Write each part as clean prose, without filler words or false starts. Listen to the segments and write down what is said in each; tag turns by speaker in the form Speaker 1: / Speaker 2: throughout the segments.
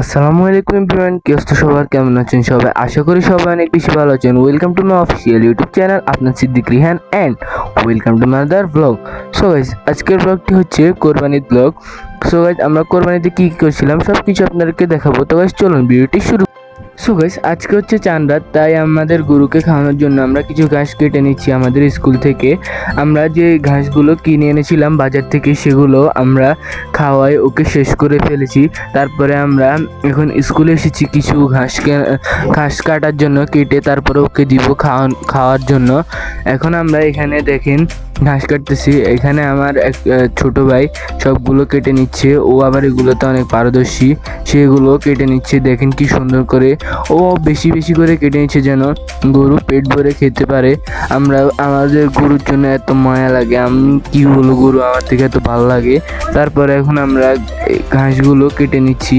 Speaker 1: আসসালামু আলাইকুম এভরিওয়ান, কি অবস্থা সবার? কেমন আছেন সবাই? আশা করি সবাই অনেক বেশি ভালো আছেন। Welcome to my official YouTube channel, আপনার Siddique Rihan, and welcome to my other blog. So guys, আজকের ব্লগটি হচ্ছে কোরবানির ব্লগ। সো গাইস, আমরা কোরবানিতে কী কী করছিলাম সব কিছু আপনাদেরকে দেখাবো। তো গাইস, চলুন ভিডিওটি শুরু। সো গাইস, আজকে হচ্ছে চাঁদ রাত, তাই আমাদের গরুকে খাওয়ানোর জন্য আমরা কিছু ঘাস কেটে নিচ্ছি আমাদের স্কুল থেকে। আমরা যে ঘাসগুলো কিনে এনেছিলাম বাজার থেকে, সেগুলো আমরা খাওয়াই ওকে শেষ করে ফেলেছি। তারপরে আমরা এখন স্কুলে এসেছি কিছু ঘাস কাটার জন্য, কেটে তারপরে ওকে দিব খাওয়ার জন্য। এখন আমরা এখানে দেখেন ঘাস কাটতেছি। এখানে আমার এক ছোট ভাই সবগুলো কেটে নিচ্ছে। ও আবার এগুলোতে অনেক পারদর্শী, সেগুলো কেটে নিচ্ছে। দেখেন কি সুন্দর করে ও বেশি বেশি করে কেটে নিচ্ছে, যেন গরু পেট ভরে খেতে পারে। আমাদের গরুর জন্য এত মায়া লাগে, আমি কি বলবো, গরু আমার থেকে এত ভালো লাগে। তারপরে এখন আমরা ঘাসগুলো কেটে নিচ্ছি।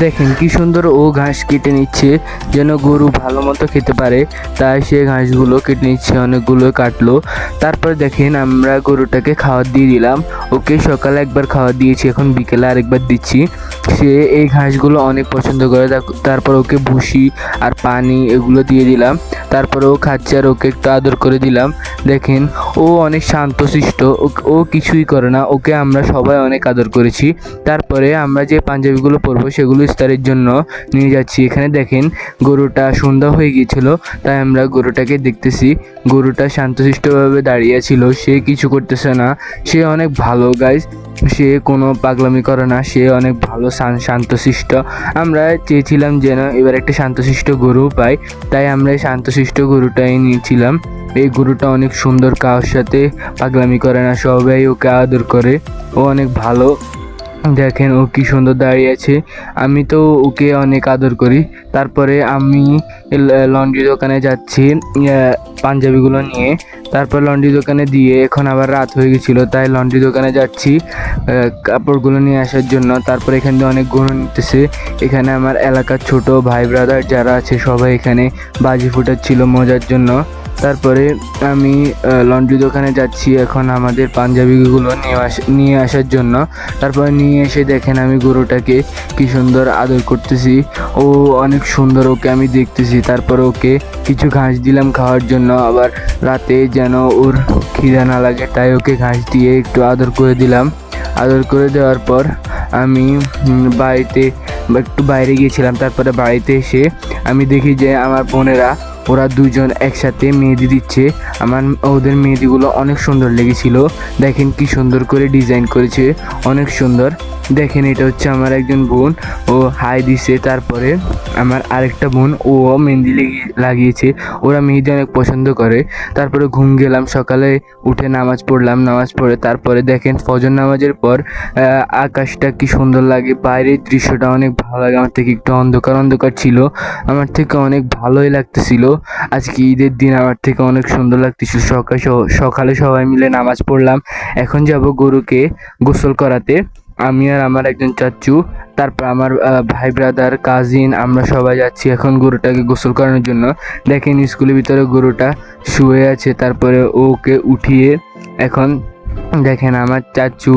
Speaker 1: দেখেন কি সুন্দর ও ঘাস কেটে নিচ্ছে, যেন গরু ভালো মতো খেতে পারে। তাই সে ঘাসগুলো কেটে নিচ্ছে, অনেকগুলো কাটলো। তারপরে দেখেন আমরা গরুটাকে খাবার দিয়ে দিলাম। ওকে সকালে একবার খাবার দিয়েছি, এখন বিকেলে আরেকবার দিচ্ছি। সে এই ঘাসগুলো অনেক পছন্দ করে। তারপর ওকে ভুসি আর পানি এগুলো দিয়ে দিলাম। তারপরে ও খাচ্ছে আর ওকে একটু আদর করে দিলাম। দেখেন ও অনেক শান্তশিষ্ট, ও কিছুই করে না। ওকে আমরা সবাই অনেক আদর করেছি। তারপরে আমরা যে পাঞ্জাবিগুলো পরবো সেগুলো ইস্তারির জন্য নিয়ে যাচ্ছি। এখানে দেখেন গরুটা সন্ধ্যা হয়ে গিয়েছিল, তাই আমরা গরুটাকে দেখতেছি। গরুটা শান্তশিষ্টভাবে দাঁড়িয়ে ছিল, সে কিছু করতেছে না। সে অনেক ভালো গাইজ, সে কোনো পাগলামি করে না, সে অনেক ভালো শান্তশিষ্ট। আমরা চেয়েছিলাম যেন এবার একটা শান্তশিষ্ট গরু পাই, তাই আমরা এই শান্তশিষ্ট গরুটাই নিয়েছিলাম। এই গরুটা অনেক সুন্দর, কারোর সাথে পাগলামি করে না, সবাই ওকে আদর করে। ও অনেক ভালো। দেখেন ও কি সুন্দর দাঁড়িয়ে আছে, আমি তো ওকে অনেক আদর করি। তারপরে আমি লন্ড্রি দোকানে যাচ্ছি পাঞ্জাবিগুলো নিয়ে। তারপর লন্ড্রি দোকানে দিয়ে এখন আবার রাত হয়ে গেছিলো, তাই লন্ড্রি দোকানে যাচ্ছি কাপড়গুলো নিয়ে আসার জন্য। তারপর এখান থেকে অনেক গরু নিতেছে। এখানে আমার এলাকার ছোট ভাই ব্রাদার যারা আছে সবাই এখানে বাজি ফুটাচ্ছিল মজার জন্য। তারপরে আমি লন্ড্রি দোকানে যাচ্ছি এখন আমাদের পাঞ্জাবিগুলো নিয়ে আসার জন্য। তারপরে নিয়ে এসে দেখেন আমি গরুটাকে কি সুন্দর আদর করতেছি। ও অনেক সুন্দর, ওকে আমি দেখতেছি। তারপর ওকে কিছু ঘাস দিলাম খাওয়ার জন্য, আবার রাতে যেন ওর খিদা না লাগে, তাই ওকে ঘাস দিয়ে একটু আদর করে দিলাম। আদর করে দেওয়ার পর আমি বাড়িতে একটু বাইরে গিয়েছিলাম। তারপরে বাড়িতে এসে আমি দেখি যে আমার বোনেরা ওরা দুজন একসাথে মেহেদি দিচ্ছে। ওদের মেহেদিগুলো অনেক সুন্দর লেগেছিল। দেখেন কি সুন্দর করে ডিজাইন করেছে, অনেক সুন্দর। দেখেন এটা হচ্ছে আমার একজন বোন, ও হাই দিছে। তারপরে আমার আরেকটা বোন, ও মেহেদি লাগিয়েছে। ওরা মেহেদি অনেক পছন্দ করে। তারপরে ঘুম গেলাম, সকালে উঠে নামাজ পড়লাম। নামাজ পড়ে তারপরে দেখেন ফজর নামাজের পর আকাশটা কি সুন্দর লাগে, বাইরের দৃশ্যটা অনেক ভালো লাগে। আমার থেকে একটু অন্ধকার অন্ধকার ছিল, আমার থেকে অনেক ভালোই লাগতেছিল। আজকে ঈদের দিন আমার থেকে অনেক সুন্দর লাগতেছিল। সকালে সবাই মিলে নামাজ পড়লাম। এখন যাব গরুকে গোসল করাতে, আমি আর আমার একজন চাচু, তারপর আমার ভাই ব্রাদার কাজিন, আমরা সবাই যাচ্ছি এখন গরুটাকে গোসল করানোর জন্য। দেখেন স্কুলের ভিতরে গরুটা শুয়ে আছে। তারপরে ওকে উঠিয়ে এখন দেখেন আমার চাচু,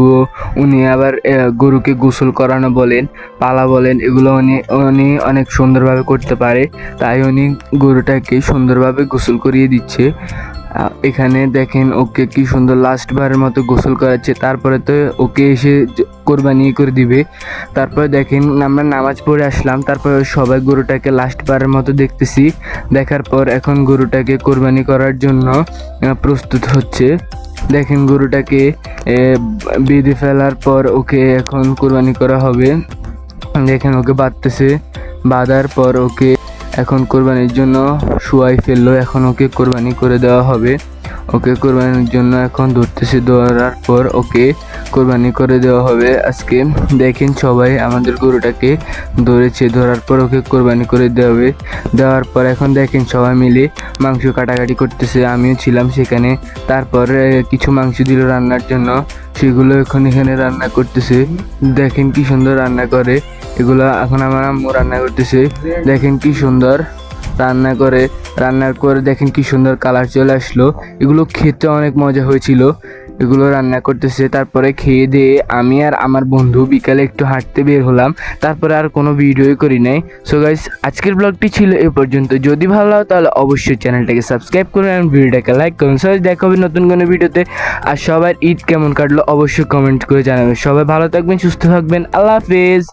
Speaker 1: উনি আবার গরুকে গোসল করানো বলেন, পালা বলেন, এগুলো উনি অনেক সুন্দরভাবে করতে পারে। তাই উনি গরুটাকে সুন্দরভাবে গোসল করিয়ে দিচ্ছে। এখানে দেখেন ওকে কি সুন্দর লাস্টবারের মতো গোসল করাচ্ছে। তারপরে তো ওকে এসে কোরবানি করে দিবে। তারপরে দেখেন আমরা নামাজ পড়ে আসলাম। তারপরে সবাই গরুটাকে লাস্টবারের মতো দেখতেছি। দেখার পর এখন গরুটাকে কোরবানি করার জন্য প্রস্তুত হচ্ছে। দেখেন গরুটাকে বেঁধে ফেলার পর ওকে এখন কোরবানি করা হবে। দেখেন ওকে বাঁধতেছে, বাঁধার পর ওকে এখন কোরবানির জন্য শুয়াই ফেললো। এখন ওকে কোরবানি করে দেওয়া হবে। ওকে কোরবানির জন্য এখন ধরতেছে, ধরার পর ওকে কোরবানি করে দেওয়া হবে আজকে। দেখেন সবাই আমাদের গরুটাকে ধরেছে, ধরার পর ওকে কোরবানি করে দেওয়ার পর এখন দেখেন সবাই মিলে মাংস কাটাকাটি করতেছে, আমিও ছিলাম সেখানে। তারপর কিছু মাংস দিল রান্নার জন্য, সেগুলো এখন এখানে রান্না করতেছে। দেখেন কি সুন্দর রান্না করে এগুলো। এখন আমার আম্মু রান্না করতেছে। দেখেন কি সুন্দর রান্নার করে দেখেন কি সুন্দর কালার চলে আসলো। এগুলো খেতে অনেক মজা হয়েছিল। এগুলো রান্না করতেছে। তারপরে খেয়ে দিয়ে আমি আর আমার বন্ধু বিকালে একটু হাঁটতে বের হলাম, তারপরে আর কোনো ভিডিওই করি নাই। সো গাইস, আজকের ব্লগটি ছিল এ পর্যন্ত। যদি ভালো লাগে তাহলে অবশ্যই চ্যানেলটাকে সাবস্ক্রাইব করুন এবং ভিডিওটাকে লাইক করুন। সো দেখা হবে নতুন কোনো ভিডিওতে। আর সবার ঈদ কেমন কাটলো অবশ্যই কমেন্ট করে জানাবেন। সবাই ভালো থাকবেন, সুস্থ থাকবেন, আল্লাহ হাফেজ।